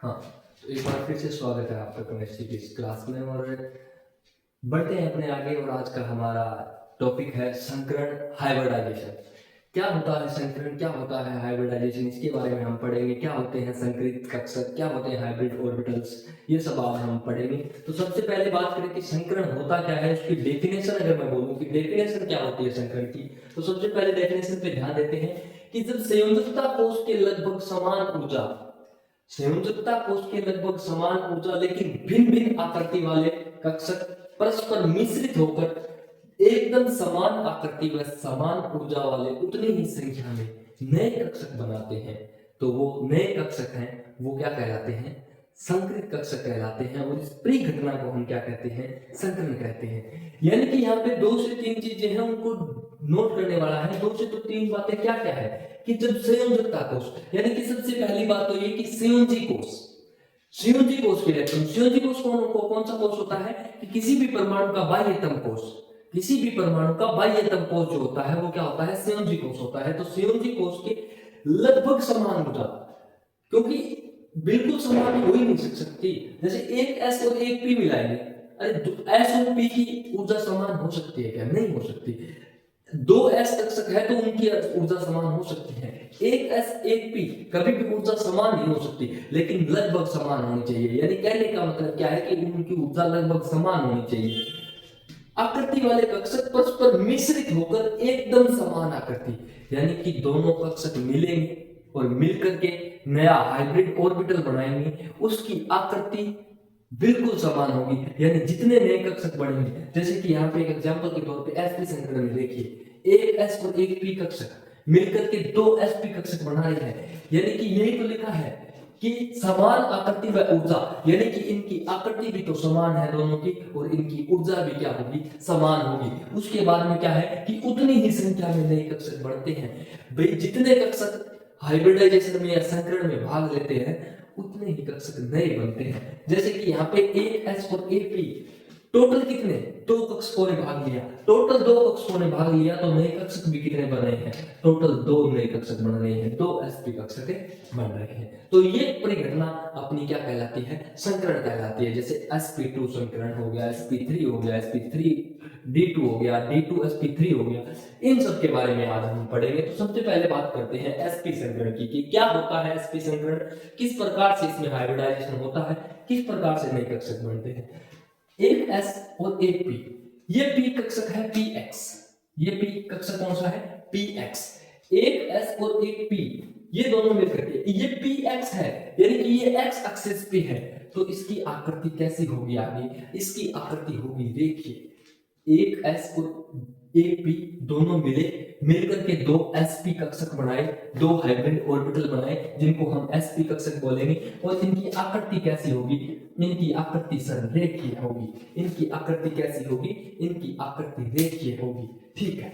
हाँ, तो एक बार फिर से स्वागत है आपका केमिस्ट्री की इस क्लास में। और बढ़ते हैं अपने आगे। और आज का हमारा टॉपिक है संकरण हाइब्रिडाइजेशन। क्या होता है संकरण, क्या होता है हाइब्रिडाइजेशन, इसके बारे में हम पढ़ेंगे। क्या होते हैं संकरित कक्षक, क्या होते हैं हाइब्रिड ऑर्बिटल्स, ये सब आज हम पढ़ेंगे। तो सबसे पहले बात करें कि संकरण होता क्या है, उसकी डेफिनेशन अगर मैं बोलूं कि डेफिनेशन क्या होती है संकरण की, तो सबसे पहले डेफिनेशन पे ध्यान देते हैं कि जब संयोजकता कोष के लगभग समान ऊर्जा, संयोजकता कोष के लगभग समान ऊर्जा लेकिन भिन्न भिन्न आकृति वाले कक्षक परस्पर मिश्रित होकर एकदम समान आकृति व समान ऊर्जा वाले उतनी ही संख्या में नए कक्षक बनाते हैं, तो वो नए कक्षक हैं, वो क्या कहलाते हैं, संकरित कक्षक कहलाते हैं। और इस परिघटना को हम क्या कहते हैं, संकरण कहते हैं। यानी कि यहाँ पे 2 से 3 चीजें हैं, उनको नोट करने वाला है। 2 से 3 बातें क्या क्या है कि जब संयोजकता कोष, यानी कि सबसे पहली बात तो ये कि संयोजी कोष, संयोजी कोष के इलेक्ट्रॉन, संयोजी कोष कौन सा कोष होता है कि किसी भी परमाणु का बाह्यतम कोष, किसी भी परमाणु का बाह्यतम कोष जो होता है वो क्या होता है, संयोजी कोष होता है। तो संयोजी कोष के लगभग समान ऊर्जा, क्योंकि बिल्कुल समान हो ही नहीं सकती। जैसे एक एस और एक पी मिलाएंगे, अरे एस और पी की ऊर्जा समान हो सकती है क्या, नहीं हो सकती। 2s कक्षक है तो उनकी ऊर्जा समान हो सकती है। एक एस एक पी कभी भी ऊर्जा समान नहीं हो सकती, लेकिन लगभग समान होनी चाहिए। यानी कहने का मतलब क्या है कि उनकी ऊर्जा लगभग समान होनी चाहिए। आकृति वाले कक्षक परस्पर मिश्रित होकर एकदम समान आकृति, यानी कि दोनों कक्षक मिलेंगे और मिलकर के नया हाइब्रिड ऑर्बिटल बनाएंगे, उसकी आकृति बिल्कुल समान होगी। यानी जितने नए कक्षक बनेंगे, जैसे कि यहाँ पे एक एग्जांपल के तौर पे sp संकरण में देखिए, एक s और एक p कक्षक मिलकर के 2 sp कक्षक बना रहे हैं। यानी कि यही तो लिखा है कि समान आकृति व ऊर्जा, यानी कि इनकी आकृति भी तो समान है दोनों की, और इनकी ऊर्जा भी क्या होगी, समान होगी। उसके बाद में क्या है कि उतनी ही संख्या में नए कक्षक बढ़ते हैं। भाई जितने कक्षक हाइब्रिडाइजेशन में या संकरण में भाग लेते हैं, उतने ही कक्षक नए बनते हैं। जैसे कि यहाँ पे एक एस और एक पी, टोटल कितने, 2 कक्षकों ने भाग लिया, टोटल 2 कक्षकों ने भाग लिया, तो नए कक्षक भी कितने बन रहे हैं, टोटल 2 नए कक्षक बन रहे हैं, 2 sp कक्षक बन रहे हैं। तो ये परिघटना अपनी क्या कहलाती है, संकरण कहलाती है। जैसे sp2 संकरण हो गया, sp3 हो गया, sp3d2 हो गया, d2 sp3 हो गया, इन सब के बारे में आज हम पढ़ेंगे। तो सबसे पहले बात करते हैं sp संकरण की कि क्या होता है sp संकरण, किस प्रकार से इसमें हाइब्रिडाइजेशन होता है, किस प्रकार से नए कक्षक बनते हैं। एक S और एक P, ये P कक्षक है Px, ये P कक्षक कौन सा है, Px। एक S और एक P, ये दोनों मिलकर के ये Px है, यानी कि ये x एक्सिस पे है। तो इसकी आकृति कैसी होगी आगे, इसकी आकृति होगी, देखिए एक S और एक P दोनों मिलकर के 2 sp कक्षक बनाए, 2 हाइब्रिड ऑर्बिटल बनाए, जिनको हम sp कक्षक बोलेंगे। और इनकी आकृति कैसी होगी, इनकी आकृति संरेखीय होगी। इनकी आकृति कैसी होगी, इनकी आकृति रेखीय होगी, ठीक है।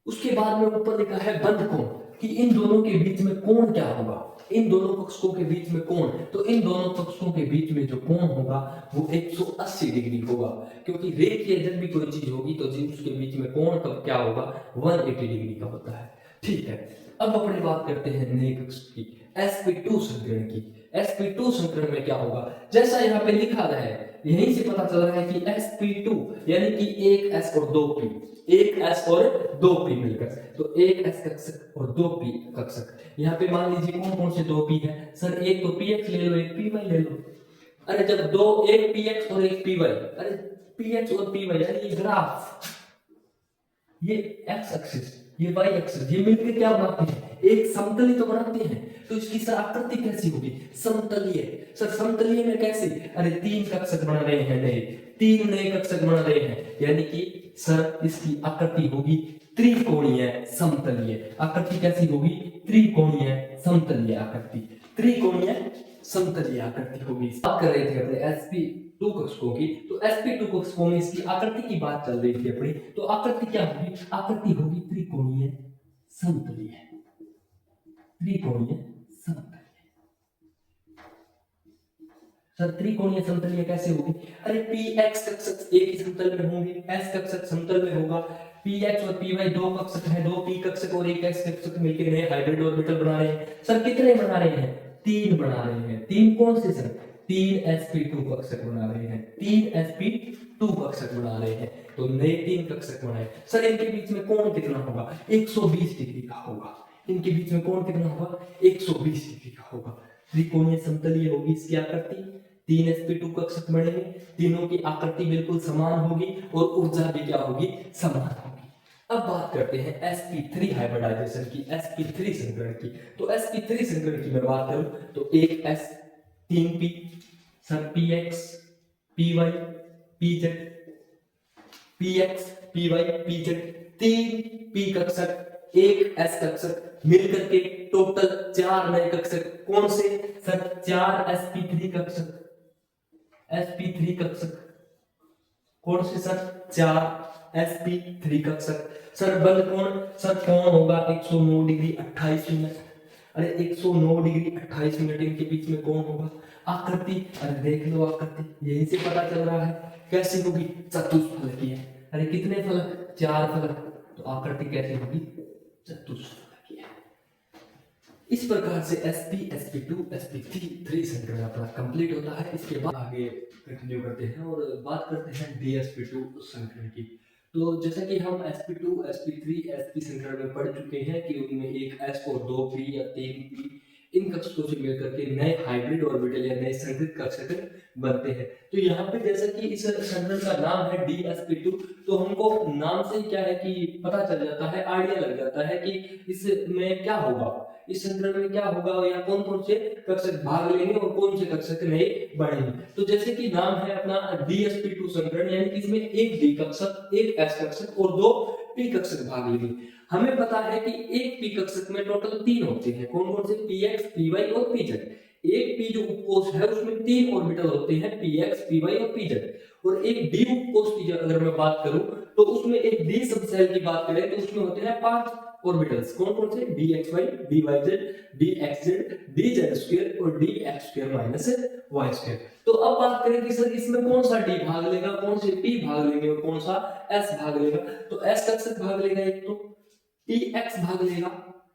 उसके बाद में ऊपर लिखा है बंध कोण, कि इन दोनों के बीच में कोण क्या होगा, इन दोनों कक्षकों के बीच में कोण, तो इन दोनों कक्षकों के बीच में जो कोण होगा वो 180 डिग्री होगा, क्योंकि रेखीय जब भी कोई चीज होगी तो उसके बीच में कोण कब क्या होगा, 180 डिग्री का होता है, ठीक है। अब अपनी बात करते हैं नए कक्षक की, sp2 संकरण की। sp2 संकरण में क्या होगा, जैसा यहाँ पे लिखा है, यहीं से पता चल रहा है कि sp2 यानी कि एक s और 2 p, एक s और 2 p मिलकर, तो एक s कक्षक और 2 p कक्षक। यहाँ पे मान लीजिए कौन कौन से 2 p है, सर एक तो px ले लो, एक py ले लो। अरे जब दो, एक px और एक py, अरे px और py यानी ये ग्राफ, ये x एक्सिस, ये y एक्सिस, ये मिलकर क्या बनाते हैं, एक समतली तो बनाते हैं। तो इसकी सर आकृति कैसी होगी, समतलीय। सर समतलीय में कैसे, अरे 3 कक्षक बन रहे हैं नए, 3 नए कक्षक बन रहे हैं, यानी कि सर इसकी आकृति होगी त्रिकोणीय समतलीय। आकृति कैसी होगी, त्रिकोणीय समतलीय आकृति, त्रिकोणीय समतलीय आकृति होगी। बात कर रहे थे अपने sp2 कक्षकों की, तो sp2 कक्षकों में इसकी आकृति की बात चल रही थी अपनी। तो आकृति क्या होगी, आकृति होगी त्रिकोणीय समतलीय, त्रिकोणीय समतलीय। सर त्रिकोणीय समतलीय कैसे होगी, अरे px कक्षक एक ही समतल में होंगे, s कक्षक समतल में होगा, px और py 2 कक्षक है, 2 p कक्षक और एक s कक्षक मिलकर नए हाइब्रिड ऑर्बिटल बना रहे हैं। सर कितने बना रहे हैं, तीन बना रहे हैं। तीन कौन से सर? तीन sp2 कक्षक बना रहे हैं, तीन sp2 कक्षक बना रहे हैं। तो नए तीन कक्षक बनाए। सर इनके बीच में कोण कितना होगा? 120 डिग्री का होगा। इनके बीच में कोण कितना होगा? 120 डिग्री का होगा। त्रिकोणीय समतलीय होगी इसकी आकृति। तीन sp2 कक्षक बनेंगे, तीनों की आकृति बिल्कुल समान होगी और ऊर्जा भी क्या होगी? समान होगी। अब बात करते हैं sp3 हाइब्रिडाइजेशन की, sp3 संकरण की। तो sp3 संकरण की मैं बात करूं तो एक s, तीन p, sir px, py, pz, px, py, pz, तीन p कक्षक, एक s कक्षक, मिलकर के टोटल चार नए कक्षक। कौन से सर? चार sp3 कक्षक, sp3 कक्षक। कौन से सर? चार sp3 कक्षक। सर बल कोण? सर कोण होगा 109 डिग्री 28 मिनट। अरे 109 डिग्री 28 मिनट इनके बीच में कोण होगा। आकृति, अरे देख लो आकृति, यहीं से पता चल रहा है। कैसी होगी? चतुष्फलकीय है। अरे कितने फलक? चार फलक। तो आकृति कैसी होगी? चतुष्फलकीय। इस प्रकार से sp, sp2, sp3 संकरण अपना कंप्लीट होता है। इसके बाद आगे कंटिन्यू करते हैं और बात करते हैं dsp2 संकरण की। तो जैसा कि हम sp2, sp3, sp संकरण में पढ़ चुके हैं कि उनमें एक s और दो p या तीन p इन कक्षकों से मिलकर के नए हाइब्रिड ऑर्बिटल या नए संकृत कक्षक बनते हैं। तो यहाँ पे जैसा कि इस संकरण का नाम है dsp2, तो हमको नाम से क्या है कि पता चल जाता है, आइडिया लग जाता है कि इसमें क्या होगा, इस संकरण में क्या होगा या कौन कौन से कक्षक भाग लेंगे और कौन से कक्षक नए बढ़ेंगे। तो जैसे कि नाम है अपना dsp2 संकरण, यानी कि इसमें एक d कक्षक, एक s कक्षक और दो p कक्षक भाग लेंगे। हमें पता है कि एक p कक्षक में टोटल तीन होते हैं। कौन कौन से? px, py और pz। एक p जो उपकोष है उसमें तीन ऑर्बिटल होते हैं, px, py और pz। और एक d उपकोष की अगर मैं बात करूं तो उसमें एक d सबसेल की बात करें तो उसमें होते हैं पांच ऑर्बिटल्स। कौन कौन से? dxy, dyz, dxz, dz² और dx² माइनस y²। तो अब बात करें कि सर इसमें कौन सा d भाग लेगा, कौन से p भाग लेंगे और कौन सा s भाग लेगा। तो s कक्षक भाग लेगा एक, तो px भाग लेगा,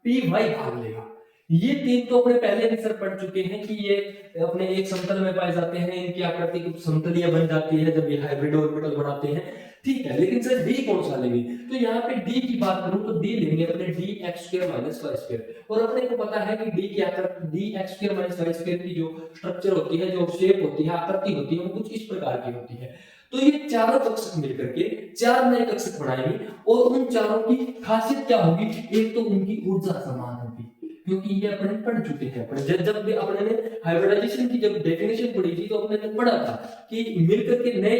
py भाग लेगा। ये तीन तो अपने पहले भी सर पढ़ चुके हैं कि ये अपने एक समतल में पाए जाते हैं, इनकी आकृति कुछ समतलीय बन जाती है जब ये हाइब्रिड ऑर्बिटल बनाते हैं। ठीक है, लेकिन सर डी कौन सा लेंगे? तो यहाँ पे डी की बात करूं तो डी लेंगे अपने dx² माइनस y²। और अपने को पता है कि डी की आकृति dx² माइनस y² की जो स्ट्रक्चर होती है, जो शेप होती है, आकृति होती है, वो कुछ इस प्रकार की होती है। तो ये चारों कक्षक मिलकर के चार नए कक्षक बनाएंगे और उन चारों की खासियत क्या होगी? एक तो उनकी ऊर्जा समान होगी, क्योंकि ये अपने पढ़ चुके हैं। अपने जब भी अपने ने हाइब्रिडाइजेशन की जब डेफिनेशन पढ़ी थी तो अपने ने पढ़ा था कि मिलकर के नए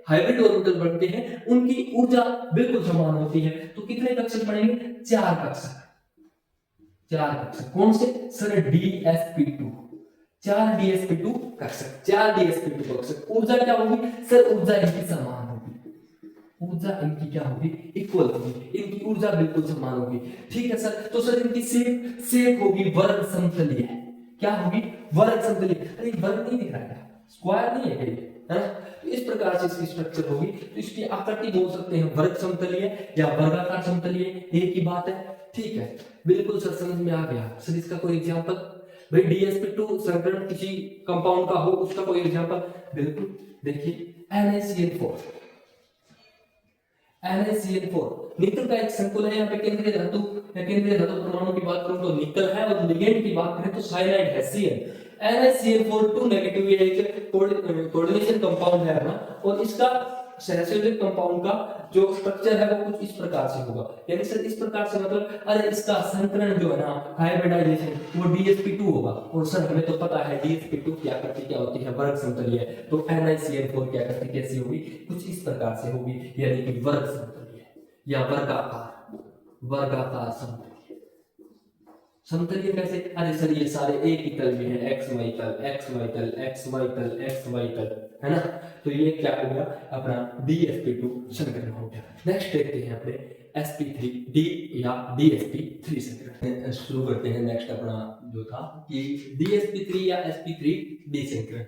हाइब्रिड ऑर्बिटल बनते हैं, उनकी ऊर्जा बिल्कुल समान होती है। तो कितने कक्षक बनेंगे? चार कक्षक। चार कक्षक कौन से? सर dsp2, चार dsp2 कक्षक, चार dsp2 कक्षक। ऊर्जा क्या होगी? सर ऊर्जा इनकी समान होगी, ऊर्जा इनकी क्या होगी? इक्वल होगी, इनकी ऊर्जा बिल्कुल समान होगी। ठीक है सर। तो सर इनकी शेप होगी वर्ग समतलीय। क्या होगी? वर्ग समतलीय। अरे वर्ग नहीं दिख रहा है, स्क्वायर नहीं है कहीं, है ना? तो इस प्रकार से इसकी स्ट्रक्चर होगी। तो इसकी आकृति बोल सकते हैं वर्ग समतलीय या वर्गाकार समतलीय, एक ही बात है। ठीक है, बिल्कुल सर समझ में आ गया। सर इसका कोई एग्जांपल? भाई dsp2 संकरण किसी कंपाउंड का हो, उसका कोई एग्जांपल? बिल्कुल, देखिए NaCl4। NaCl4 निकल का एक संकुल है। यहाँ पे केंद्रीय धातु या केंद्रीय धातु परमाणु की बात करूं तो निकल है, और लिगेंड की बात करें तो साइनाइड है Cl। NaCl4 2 नेगेटिव, ये एक कोऑर्डिनेशन कंपाउंड है अपना, और इसका सहसंयोजक कंपाउंड का जो स्ट्रक्चर है वो कुछ इस प्रकार से होगा। यानी सर इस प्रकार से मतलब, अरे इसका संकरण जो है ना, हाइब्रिडाइजेशन, वो dsp2 होगा। और सर हमें तो पता है dsp2 की आकृति क्या होती है? वर्ग समतलीय। तो NaCl4 की आकृति कैसी होगी? कुछ इस प्रकार से होगी, यानी कि वर्ग समतलीय या वर्गाकार, वर्गाकार समतलीय। समतलीय कैसे? अरे सर ये सारे एक ही तल में है, xy तल, xy तल, xy तल, xy तल, है ना? तो ये क्या हो गया? अपना dsp2 संकरण हो गया। नेक्स्ट देखते हैं अपने sp3 d या dsp3 संकरण। शुरू करते हैं नेक्स्ट अपना जो था कि dsp3 या sp3d संकरण।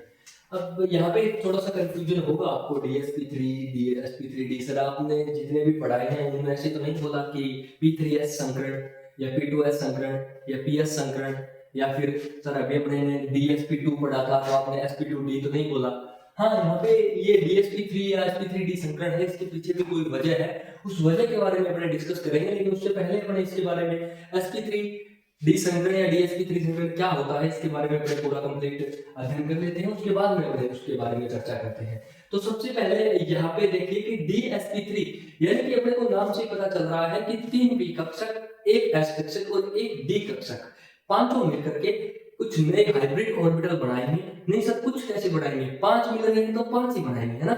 अब यहाँ पे थोड़ा सा कंफ्यूजन होगा आपको, dsp3d सर आपने जितने भी पढ़ाए हैं उनमें ऐसे तो नहीं बोला कि p3s संकरण या p2s संकरण या ps संकरण या फिर सर अभी अपने ने DsP2 पढ़ा था तो आपने sp2d तो नहीं बोला। हाँ, यहाँ पे ये DsP3 या sp3d संकरण है, इसके पीछे भी कोई वजह है, उस वजह के बारे में अपने डिस्कस करेंगे। लेकिन उससे पहले अपने इसके बारे में sp3d संकरण या DsP3 संकरण क्या होता है इसके बारे में अपने पूरा कंप्लीट अध्ययन कर लेते हैं, उसके बाद में अपने उसके बारे में चर्चा करते हैं। तो सबसे पहले यहाँ पे देखिए कि DsP3 यानी कि अपने को नाम से पता चल रहा है कि 3 p कक्षक, एक s कक्षक और एक d कक्षक, पांचों मिलकर के कुछ नए हाइब्रिड ऑर्बिटल बनाएंगे। नहीं सर कुछ कैसे बनाएंगे, 5 मिल रहे हैं तो 5 ही बनाएंगे, है ना।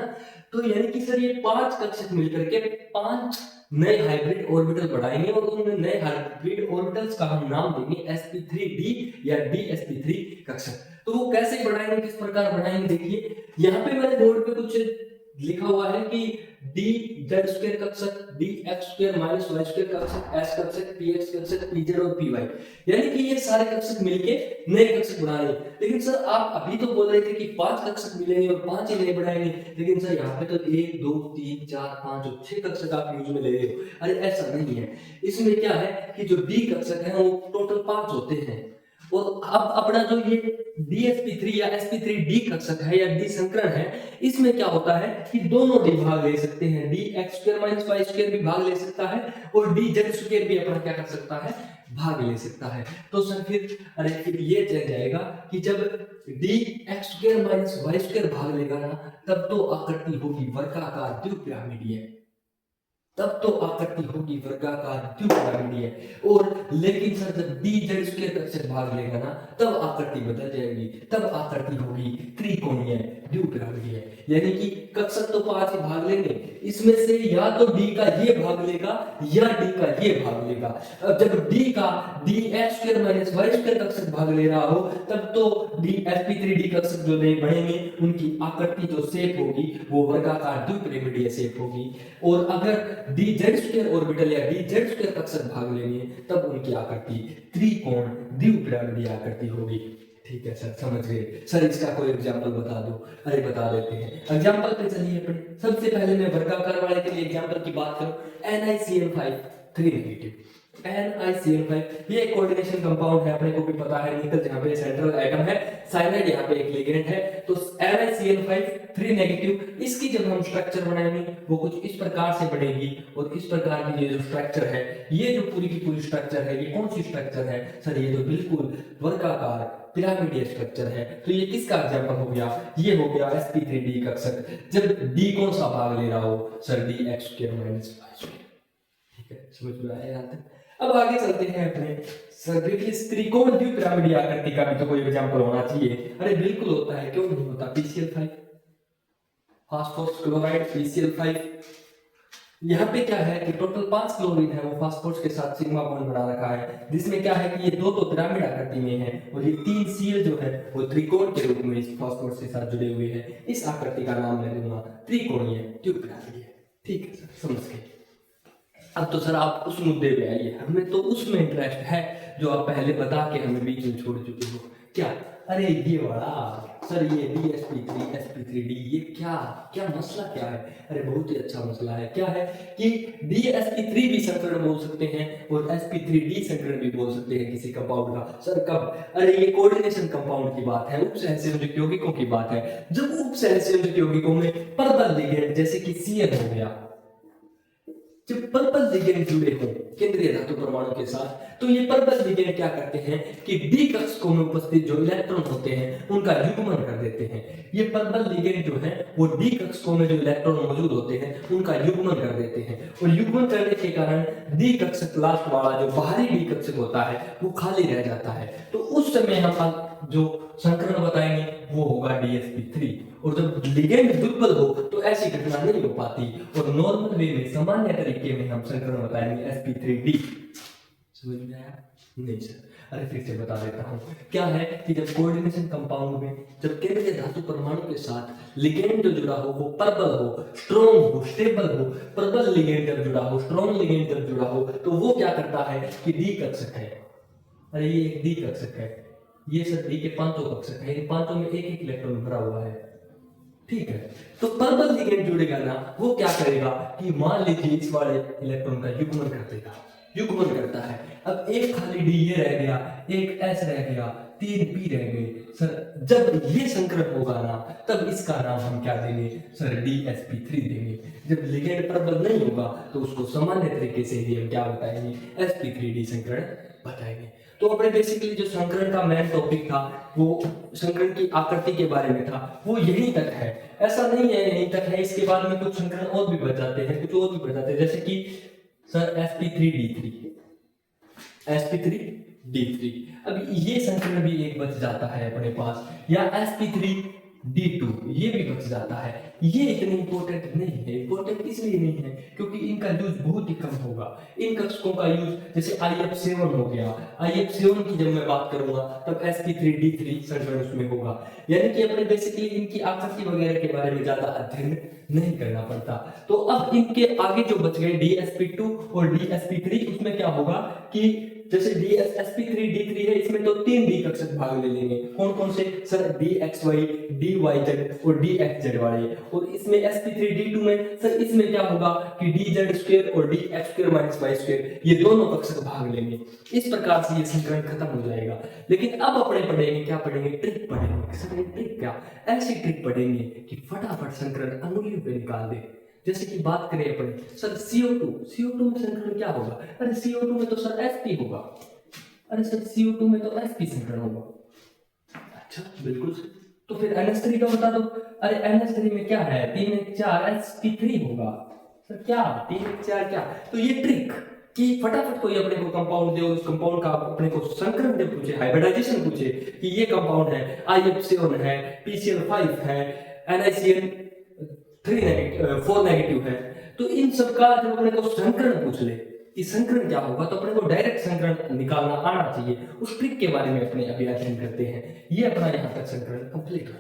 तो यानी कि सर ये 5 कक्षक मिलकर के 5 नए हाइब्रिड ऑर्बिटल बनाएंगे और उन नए हाइब्रिड ऑर्बिटल्स का हम नाम देंगे sp3d या dsp3 कक्षक। तो वो कैसे बनाएंगे, किस प्रकार बनाएंगे, देखिए यहाँ पे मैंने बोर्ड पे कुछ लिखा हुआ है कि dz² कक्षक, dx² - y² कक्षक, s कक्षक, px कक्षक, pz और py, यानी कि ये सारे कक्षक मिलके नए कक्षक बना रहे हैं। लेकिन सर आप अभी तो बोल रहे थे कि 5 कक्षक मिलेंगे और 5 ही नए बनाएंगे, लेकिन सर यहाँ पे तो 1 2 3 4 5 और 6 कक्षक आप यूज में ले रहे हो। अरे ऐसा नहीं है, इसमें क्या है कि जो d कक्षक है वो टोटल 5 होते हैं। और अब अपना जो ये DsP3 या sp3d कक्षक है या d संकरण है, इसमें क्या होता है कि दोनों भी भाग ले सकते हैं, dx² - y² भी भाग ले सकता है और dz² भी अपना क्या कर सकता है, भाग ले सकता है। तो सर फिर ये चल जाएगा कि जब dx² - y² भाग लेगा ना, तब तो आकृति होगी वर्गाकार द्विपिरामिडीय, तब तो आकृति होगी वर्गाकार द्विपिरामिडीय। और लेकिन सर जब dz² कक्षक भाग लेगा ना, तब आकृति बदल जाएगी, तब आकृति होगी त्रिकोणीय द्विपिरामिडीय। यानी कि कक्षक तो 5 ही भाग लेंगे, इसमें से या तो d का ये भाग लेगा या d का ये भाग लेगा। अब जब d का dx² - y² कक्षक भाग ले रहा हो, तब तो sp3d कक्षक जो नए बनेंगे उनकी आकृति जो शेप होगी वो वर्गाकार द्विपिरामिडीय शेप होगी। और अगर dz² ऑर्बिटल या dz² कक्षक भाग लेंगे तब उनकी आकृति त्रिकोण द्विपिरामिडीय आकृति होगी। ठीक है सर, समझ गए। सर इसका कोई एग्जांपल बता दो। अरे बता देते हैं, एग्जांपल पे चलिए अपने। सबसे पहले मैं वर्गाकार वाले के लिए एग्जांपल की बात करूं, NiCN5 3 नेगेटिव। NiCN5 ये कोऑर्डिनेशन कंपाउंड है, अपने को भी पता है, निकल जहां पे सेंट्रल एटम है, साइनाइड यहाँ पे एक लिगेंड है। तो NiCN5 3 नेगेटिव, इसकी जब हम स्ट्रक्चर बनाएंगे वो कुछ इस प्रकार से बनेगी। और इस प्रकार की ये जो स्ट्रक्चर है, ये जो पूरी की पूरी स्ट्रक्चर है, ये कौन सी स्ट्रक्चर है सर, ये तो बिल्कुल वर्गाकार पिरामिडीय स्ट्रक्चर है। तो ये किसका एग्जांपल हो गया, ये हो गया sp3d कक्षक। जब d कौन सा भाग ले रहा हो सर, dx² - y²। ठीक है, समझ में आया यहाँ तक। अब आगे चलते हैं अपने। सर देखिए त्रिकोण द्विपिरामिडीय आकृति का भी तो कोई एग्जांपल होना चाहिए। अरे बिल्कुल होता है, क्यों नहीं होता। PCl5, phosphorus chloride PCl5। यहाँ पे क्या है कि टोटल 5 क्लोरीन है, वो फास्फोरस के साथ सिग्मा बॉन्ड बना रखा है, जिसमें क्या है कि ये दो तो पिरामिड आकृति में है और ये 3 Cl जो है वो त्रिकोण के रूप में इस फास्फोरस के साथ जुड़े हुए हैं। इस आकृति का नाम मैं दूंगा त्रिकोणीय द्विपिरामिडीय। ठीक है सर, समझ गए। अब तो सर आप उस मुद्दे पे आइए, हमें तो उसमें इंटरेस्ट है जो आप पहले बता के हमें बीच में छोड़ चुके हो। क्या, अरे ये वाला सर, ये DsP3 sp3d, ये क्या क्या मसला क्या है। अरे बहुत ही अच्छा मसला है। क्या है कि DsP3 भी संकरण बोल सकते हैं और sp3d संकरण भी बोल सकते हैं किसी कंपाउंड का। सर कब, अरे ये कोऑर्डिनेशन कंपाउंड की बात है, उपसहसंयोजक यौगिकों की बात है। जब उपसहसंयोजक यौगिकों में परबल लिगेंड जैसे कि CN हो गया, जब पर्पल लिगेंड जुड़े हों केंद्रीय धातु परमाणु के साथ, तो ये पर्पल लिगेंड क्या करते हैं कि डी कक्षकों में उपस्थित जो इलेक्ट्रॉन होते हैं उनका युग्मन कर देते हैं। ये पर्पल लिगेंड जो है वो डी कक्षकों में जो इलेक्ट्रॉन मौजूद होते हैं उनका युग्मन कर देते हैं, और युग्मन करने के कारण डी कक्षक लास्ट वाला जो बाहरी डी कक्षक होता है वो खाली रह जाता है। तो उस समय हम जो संकरण बताएंगे वो होगा DsP3। और जब लिगेंड दुर्बल हो तो ऐसी घटना नहीं हो पाती, और नॉर्मल वे में सामान्य तरीके में हम संकरण बताएंगे sp3d। समझ में आया नहीं सर? अरे फिर से बता देता हूँ। क्या है कि जब कोऑर्डिनेशन कंपाउंड में जब केंद्रीय धातु परमाणु के साथ लिगेंड जो जुड़ा हो वो प्रबल हो, स्ट्रॉन्ग हो, स्टेबल हो, प्रबल लिगेंड जब जुड़ा हो, स्ट्रॉन्ग लिगेंड जब जुड़ा हो, तो वो क्या करता है कि डी कक्षक है। अरे ये एक डी कक्षक है, ये सर डी के पांचों कक्षक है, इन पांचों में एक एक इलेक्ट्रॉन भरा हुआ है। ठीक है, तो प्रबल लिगेंड जुड़ेगा ना, वो क्या करेगा कि मान लीजिए इस वाले इलेक्ट्रॉन का युग्मन कर देगा। युग्मन करता है। अब एक खाली डी ये रह गया, एक एस रह गया, 3 पी रह गए। सर जब ये संकरण होगा ना, तब इसका नाम हम क्या देंगे सर, DsP3 देंगे। जब लिगेंड प्रबल नहीं होगा तो उसको सामान्य तरीके से ही हम क्या बताएंगे, sp3d संकरण बताएंगे। तो अपने बेसिकली जो संकरण का मेन टॉपिक था वो संकरण की आकृति के बारे में था, वो यहीं तक है। ऐसा नहीं है यहीं तक है, इसके बाद में कुछ संकरण और भी बच जाते हैं, कुछ और भी बच जाते हैं, जैसे कि सर sp3d3, sp3d3। अब ये संकरण भी एक बच जाता है अपने पास, या sp3d2 ये भी बच जाता है। ये इतने इंपॉर्टेंट नहीं है, इंपॉर्टेंट इसलिए नहीं है क्योंकि इनका यूज बहुत ही कम होगा। इन कक्षकों का यूज जैसे IF7 हो गया, IF7 की जब मैं बात करूंगा तब sp3d3 संकरण उसमें होगा। यानी कि अपने बेसिकली इनकी आकृति वगैरह के बारे में ज्यादा अध्ययन नहीं करना पड़ता। तो अब इनके आगे जो बच गए DsP2 और DsP3, उसमें क्या होगा कि जैसे sp3d3 है, इसमें तो 3 डी कक्षक भाग ले लेंगे। कौन कौन से सर, dxy, dyz और dxz वाले। और इसमें sp3d2 में सर इसमें क्या होगा कि dz² और dx² - y², ये दोनों कक्षक भाग लेंगे। इस प्रकार से ये संकरण खत्म हो जाएगा। लेकिन अब अपने पढ़ेंगे, क्या पढ़ेंगे, ट्रिक पढ़ेंगे। सर ट्रिक क्या, ऐसी ट्रिक पढ़ेंगे कि फटाफट संकरण अंगुलियों पे निकाल दे। जैसे कि बात करें अपन सर CO2 में संकरण क्या होगा, अरे CO2 में तो सर sp होगा, अरे सर CO2 में तो sp संकरण होगा। अच्छा बिल्कुल। तो फिर NH3 का बता दो, अरे NH3 में क्या है, 3 1 4 sp3 होगा। सर क्या 3 1 4 क्या। तो ये ट्रिक कि फटाफट कोई अपने को कंपाउंड दे, उस कंपाउंड का अपने को संकरण दे पूछे, हाइब्रिडाइजेशन पूछे कि ये कंपाउंड है, IF7 है, PCl5 है, NiCl4 नेगेटिव है। तो इन सब का जब अपने को संकरण पूछ ले कि संकरण क्या होगा, तो अपने को डायरेक्ट संकरण निकालना आना चाहिए। उस ट्रिक के बारे में अपने अभी अध्ययन करते हैं। ये अपना यहाँ तक संकरण कंप्लीट हो